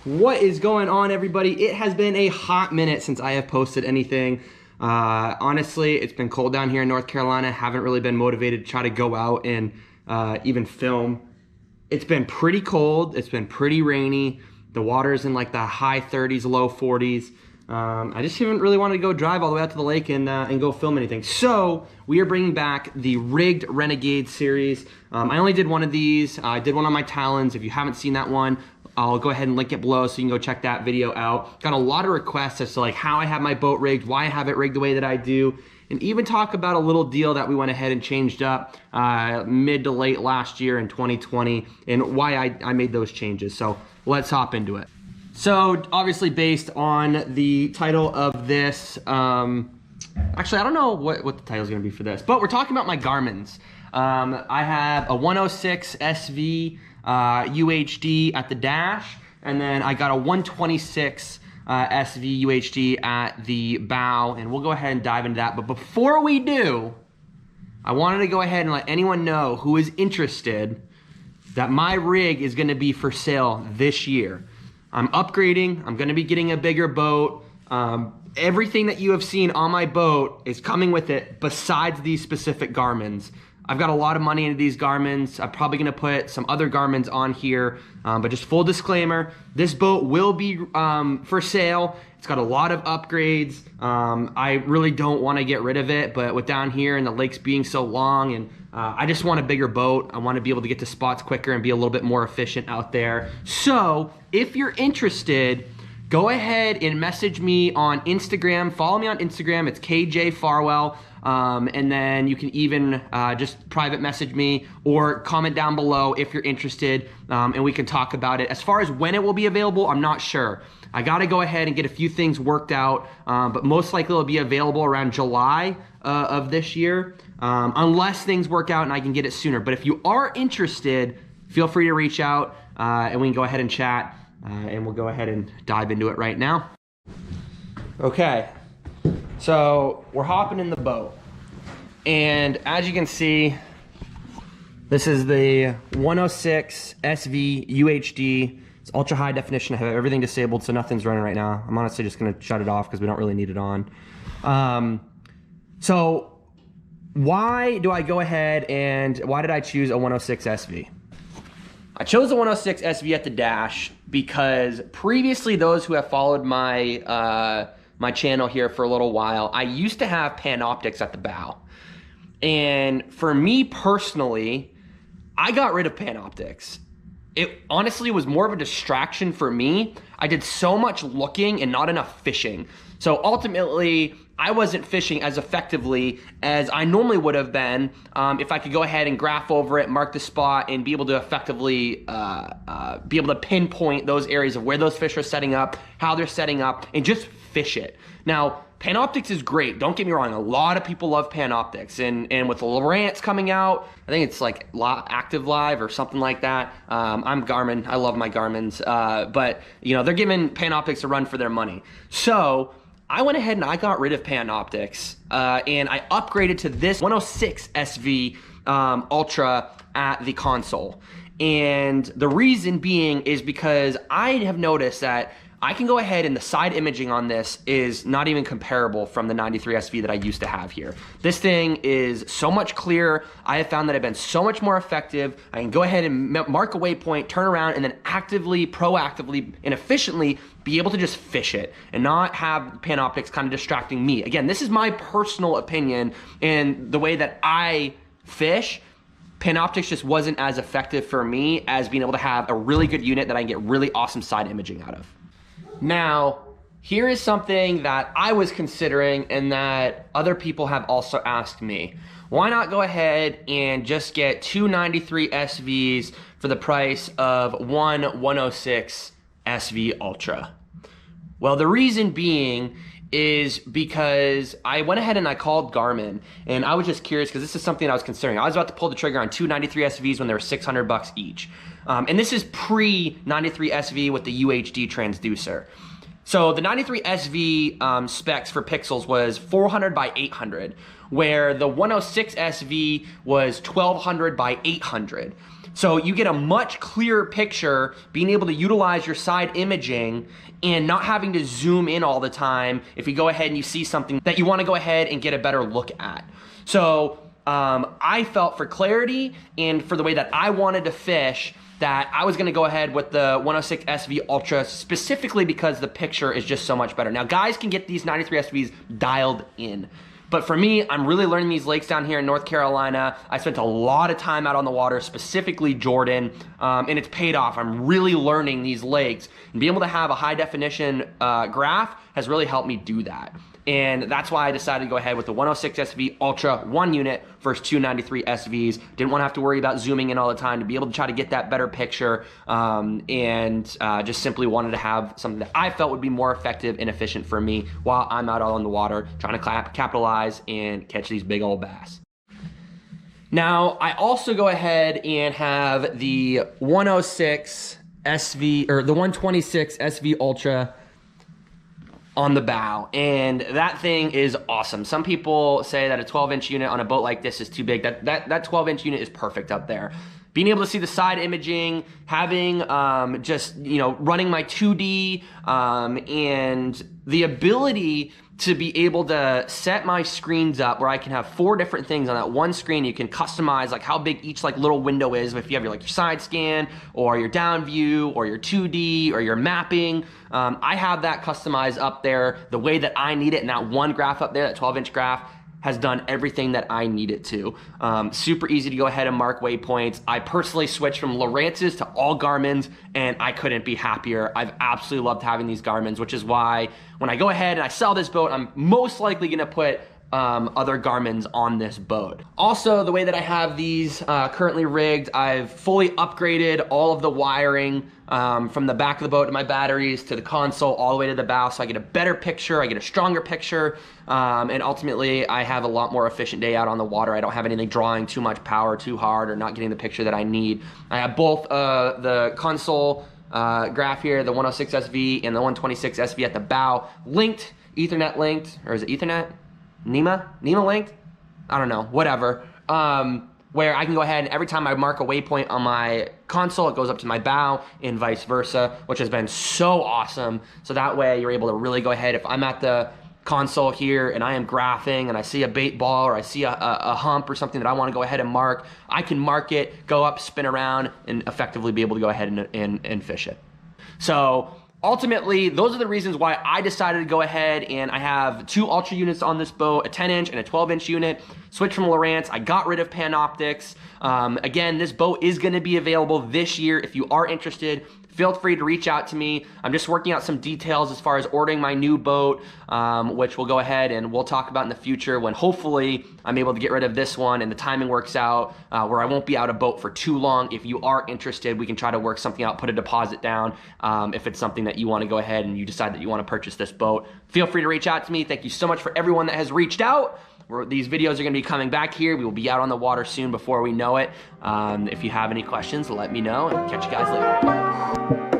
What is going on, everybody? It has been a hot minute since I have posted anything. Honestly, it's been cold down here in North Carolina. Haven't really been motivated to try to go out and even film. It's been pretty cold. It's been pretty rainy. The water is in like the high 30s, low 40s. I just haven't really wanted to go drive all the way out to the lake and go film anything. So we are bringing back the Rigged Renegade series. I only did one of these. I did one on my Talons. If you haven't seen that one, I'll go ahead and link it below so you can go check that video out. Got a lot of requests as to like how I have my boat rigged, why I have it rigged the way that I do, and even talk about a little deal that we went ahead and changed up mid to late last year in 2020 and why I made those changes. So let's hop into it. So obviously based on the title of this, actually I don't know what the title is going to be for this, but we're talking about my Garmins. I have a 106 SV UHD at the dash, and then I got a 126 SV UHD at the bow, and we'll go ahead and dive into that. But before we do, I wanted to go ahead and let anyone know who is interested that my rig is going to be for sale this year. I'm upgrading. I'm going to be getting a bigger boat. Everything that you have seen on my boat is coming with it besides these specific Garmins. I've got a lot of money into these Garmins. I'm probably gonna put some other Garmins on here, but just full disclaimer, this boat will be for sale. It's got a lot of upgrades. I really don't wanna get rid of it, but with down here and the lakes being so long, and I just want a bigger boat. I wanna be able to get to spots quicker and be a little bit more efficient out there. So if you're interested, go ahead and message me on Instagram. Follow me on Instagram, it's KJ Farwell. And then you can even just private message me or comment down below if you're interested, and we can talk about it. As far as when it will be available, I'm not sure. I gotta go ahead and get a few things worked out, but most likely it'll be available around July of this year, unless things work out and I can get it sooner. But if you are interested, feel free to reach out, and we can go ahead and chat, and we'll go ahead and dive into it right now. Okay. So we're hopping in the boat, and as you can see, this is the 106 SV UHD. It's ultra high definition. I have everything disabled, so nothing's running right now. I'm honestly just gonna shut it off because we don't really need it on. So why do I go ahead and why did I choose a 106 SV? I chose the 106 SV at the dash because previously, those who have followed my my channel here for a little while, I used to have Panoptics at the bow. And for me personally, I got rid of Panoptics. It honestly was more of a distraction for me. I did so much looking and not enough fishing. So ultimately, I wasn't fishing as effectively as I normally would have been if I could go ahead and graph over it, mark the spot, and be able to effectively be able to pinpoint those areas of where those fish are setting up, how they're setting up, and just fish it. Now, Panoptics is great. Don't get me wrong. A lot of people love Panoptics, and with the Lowrance coming out, I think it's like Active Live or something like that. I'm Garmin. I love my Garmins, but you know they're giving Panoptics a run for their money. So I went ahead and I got rid of Panoptics, and I upgraded to this 106 SV Ultra at the console. And the reason being is because I have noticed that I can go ahead and the side imaging on this is not even comparable from the 93 SV that I used to have here. This thing is so much clearer. I have found that I've been so much more effective. I can go ahead and mark a waypoint, turn around, and then actively, proactively, and efficiently be able to just fish it and not have Panoptics kind of distracting me. Again, this is my personal opinion and the way that I fish. Panoptics just wasn't as effective for me as being able to have a really good unit that I can get really awesome side imaging out of. Now, here is something that I was considering and that other people have also asked me. Why not go ahead and just get two 93 SVs for the price of one 106 SV Ultra? Well, the reason being is because I went ahead and I called Garmin, and I was just curious because this is something I was considering. I was about to pull the trigger on two 93 SVs when they were $600 each. And this is pre-93 SV with the UHD transducer. So the 93 SV specs for pixels was 400 by 800, where the 106 SV was 1200 by 800. So you get a much clearer picture, being able to utilize your side imaging and not having to zoom in all the time if you go ahead and you see something that you want to go ahead and get a better look at. So I felt for clarity and for the way that I wanted to fish that I was going to go ahead with the 106 SV Ultra specifically because the picture is just so much better. Now guys can get these 93 SVs dialed in. But for me, I'm really learning these lakes down here in North Carolina. I spent a lot of time out on the water, specifically Jordan, and it's paid off. I'm really learning these lakes. And being able to have a high definition graph has really helped me do that. And that's why I decided to go ahead with the 106 SV Ultra 1 unit versus 293 SVs. Didn't want to have to worry about zooming in all the time to be able to try to get that better picture, and just simply wanted to have something that I felt would be more effective and efficient for me while I'm out on the water trying to capitalize and catch these big old bass. Now, I also go ahead and have the 106 SV, or the 126 SV Ultra on the bow, and that thing is awesome. Some people say that a 12-inch unit on a boat like this is too big. That 12-inch unit is perfect up there. Being able to see the side imaging, having just, you know, running my 2D, and the ability to be able to set my screens up where I can have 4 different things on that one screen. You can customize like how big each like little window is. If you have your like your side scan or your down view or your 2D or your mapping, I have that customized up there the way that I need it. And that one graph up there, that 12-inch graph, has done everything that I need it to. Super easy to go ahead and mark waypoints. I personally switched from Lowrance's to all Garmin's, and I couldn't be happier. I've absolutely loved having these Garmin's, which is why when I go ahead and I sell this boat, I'm most likely gonna put other Garmin's on this boat. Also, the way that I have these currently rigged, I've fully upgraded all of the wiring from the back of the boat to my batteries to the console all the way to the bow, so I get a better picture, I get a stronger picture, and ultimately I have a lot more efficient day out on the water. I don't have anything drawing too much power too hard or not getting the picture that I need. I have both the console graph here, the 106 SV and the 126 SV at the bow, linked, Ethernet linked, or is it Ethernet? NEMA linked? I don't know, whatever. Where I can go ahead and every time I mark a waypoint on my console, it goes up to my bow and vice versa, which has been so awesome. So that way you're able to really go ahead, if I'm at the console here and I am graphing and I see a bait ball or I see a hump or something that I want to go ahead and mark, I can mark it, go up, spin around, and effectively be able to go ahead and fish it. So ultimately, those are the reasons why I decided to go ahead, and I have 2 Ultra units on this boat, a 10-inch and a 12-inch unit. Switched from Lowrance. I got rid of Panoptics. Again, this boat is going to be available this year. If you are interested, feel free to reach out to me. I'm just working out some details as far as ordering my new boat, which we'll go ahead and we'll talk about in the future when hopefully I'm able to get rid of this one and the timing works out where I won't be out of boat for too long. If you are interested, we can try to work something out, put a deposit down if it's something that you want to go ahead and you decide that you want to purchase this boat. Feel free to reach out to me. Thank you so much for everyone that has reached out. These videos are going to be coming back here. We will be out on the water soon before we know it. If you have any questions, let me know, and catch you guys later.